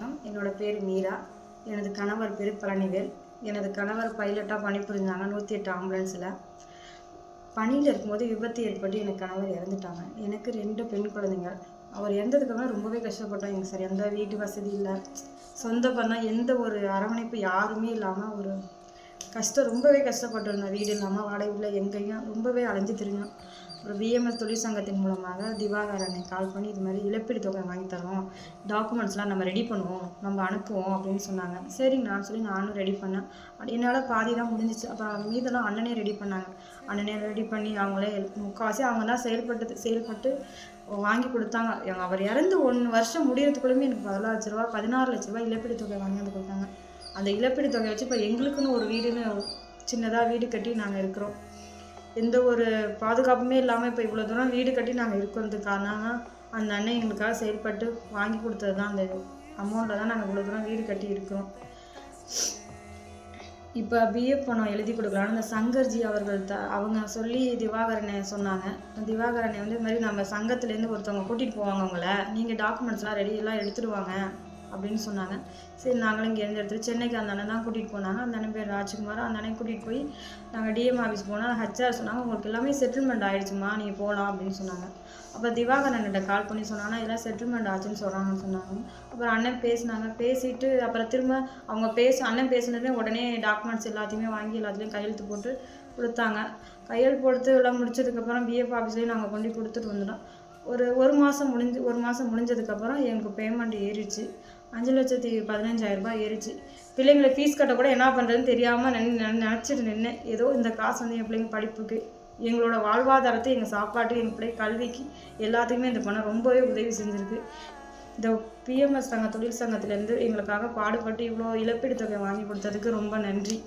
வணக்கம். என்னோட பேர் மீரா. எனது கணவர் பேர் பழனிவேல். எனது கணவர் பைலட்டாக பணிபுரிஞ்சாங்க 108 ஆம்புலன்ஸில். பணியில் இருக்கும்போது விபத்து ஏற்பட்டு எனக்கு கணவர் இறந்துட்டாங்க. எனக்கு 2 பெண் குழந்தைங்க. அவர் இறந்ததுக்கப்புறம் ரொம்பவே கஷ்டப்பட்டோம். எனக்கு சரி எந்த வீட்டு வசதி இல்லை, சொந்த பந்தம் எந்த ஒரு அரவணைப்பு யாருமே இல்லாமல் ஒரு ரொம்பவே கஷ்டப்பட்டிருந்தோம். வீடு இல்லாமல் வாடகை இல்லை, எங்கேயும் ரொம்பவே அலைஞ்சு திரிஞ்சோம். ஒரு பிஎம்எஸ் தொழிற்சங்கத்தின் மூலமாக திவாகரனை கால் பண்ணி இது மாதிரி இழப்பீடு தொகை வாங்கி தரோம், டாக்குமெண்ட்ஸ்லாம் நம்ம ரெடி பண்ணுவோம், நம்ம அனுப்புவோம் அப்படின்னு சொன்னாங்க. சரிங்க நான் சொல்லி நானும் ரெடி பண்ணேன். என்னால் பாதி தான் முடிஞ்சிச்சு. அப்புறம் மீதெல்லாம் அண்ணனே ரெடி பண்ணாங்க. அண்ணனே ரெடி பண்ணி அவங்களே முக்கால்வாசி அவங்க தான் செயல்பட்டு வாங்கி கொடுத்தாங்க. அவர் இறந்து 1 வருஷம் முடியறதுக்குள்ளேயுமே எனக்கு 16 லட்ச ரூபா இழப்பீடு தொகை வாங்கி வந்து கொடுத்தாங்க. அந்த இழப்பீடு தொகை வச்சு இப்போ எங்களுக்குன்னு ஒரு வீடுன்னு சின்னதாக வீடு கட்டி நாங்கள் இருக்கிறோம். எந்த ஒரு பாதுகாப்புமே இல்லாமல் இப்போ இவ்வளோ தூரம் வீடு கட்டி நாங்கள் இருக்கிறதுக்கு காரணம் அந்த அண்ணன் எங்களுக்காக செயல்பட்டு வாங்கி கொடுத்தது தான். அந்த அமௌண்ட்டில் தான் நாங்கள் இவ்வளோ தூரம் வீடு கட்டி இருக்கிறோம். இப்போ பிஎஃப் பணம் எழுதி கொடுக்கலான்னு இந்த சங்கர்ஜி அவர்கள் அவங்க சொல்லி திவாகரனை சொன்னாங்க. திவாகரனை வந்து இது மாதிரி நம்ம சங்கத்துலேருந்து ஒருத்தவங்க கூட்டிகிட்டு போவாங்க, உங்களை நீங்கள் டாக்குமெண்ட்ஸ்லாம் எல்லாம் எடுத்துடுவாங்க அப்படின்னு சொன்னாங்க. சரி நாங்களும் இங்கேருந்து எடுத்துகிட்டு சென்னைக்கு அந்த அண்ணன் தான் கூட்டிகிட்டு போனாங்க. அந்த அண்ணன் பேர் ராஜ்குமார். அந்த அண்ணன் கூட்டிகிட்டு போய் நாங்கள் டிஎம் ஆஃபீஸ் போனால் ஹெச்ஆர் சொன்னாங்க, உங்களுக்கு எல்லாமே செட்டில்மெண்ட் ஆகிடுச்சுமா, நீங்கள் போகலாம் அப்படின்னு சொன்னாங்க. அப்போ திவாகரன்கிட்ட கால் பண்ணி சொன்னாங்கன்னா இதெல்லாம் செட்டில்மெண்ட் ஆச்சுன்னு சொல்கிறாங்கன்னு சொன்னாங்க. அப்புறம் அண்ணன் பேசினாங்க. பேசிட்டு அப்புறம் திரும்ப அவங்க அண்ணன் பேசினதுமே உடனே டாக்குமெண்ட்ஸ் எல்லாத்தையுமே வாங்கி எல்லாத்துலேயும் கையெழுத்து போட்டு கொடுத்தாங்க. கையெழுத்து போட்டு எல்லாம் முடிச்சதுக்கப்புறம் பிஎஃப் ஆஃபீஸ்லேயும் நாங்கள் கொண்டு கொடுத்துட்டு வந்துட்டோம். ஒரு மாதம் முடிஞ்சதுக்கப்புறம் எனக்கு பேமெண்ட் ஏறிடுச்சு. 5,15,000 ரூபாய் ஏறிச்சு. பிள்ளைங்களை ஃபீஸ் கட்ட கூட என்ன பண்ணுறதுன்னு தெரியாமல் நினச்சிட்டு நின்னேன். ஏதோ இந்த காசு வந்து என் பிள்ளைங்க படிப்புக்கு, எங்களோட வாழ்வாதாரத்தை, எங்கள் சாப்பாட்டு, எங்கள் பிள்ளை கல்விக்கு எல்லாத்துக்குமே இந்த பணம் ரொம்பவே உதவி செஞ்சுருக்கு. இந்த பிஎம்எஸ் தொழில் சங்கத்திலேருந்து எங்களுக்காக பாடுபட்டு இவ்வளோ இழப்பீடு தொகை வாங்கி கொடுத்ததுக்கு ரொம்ப நன்றி.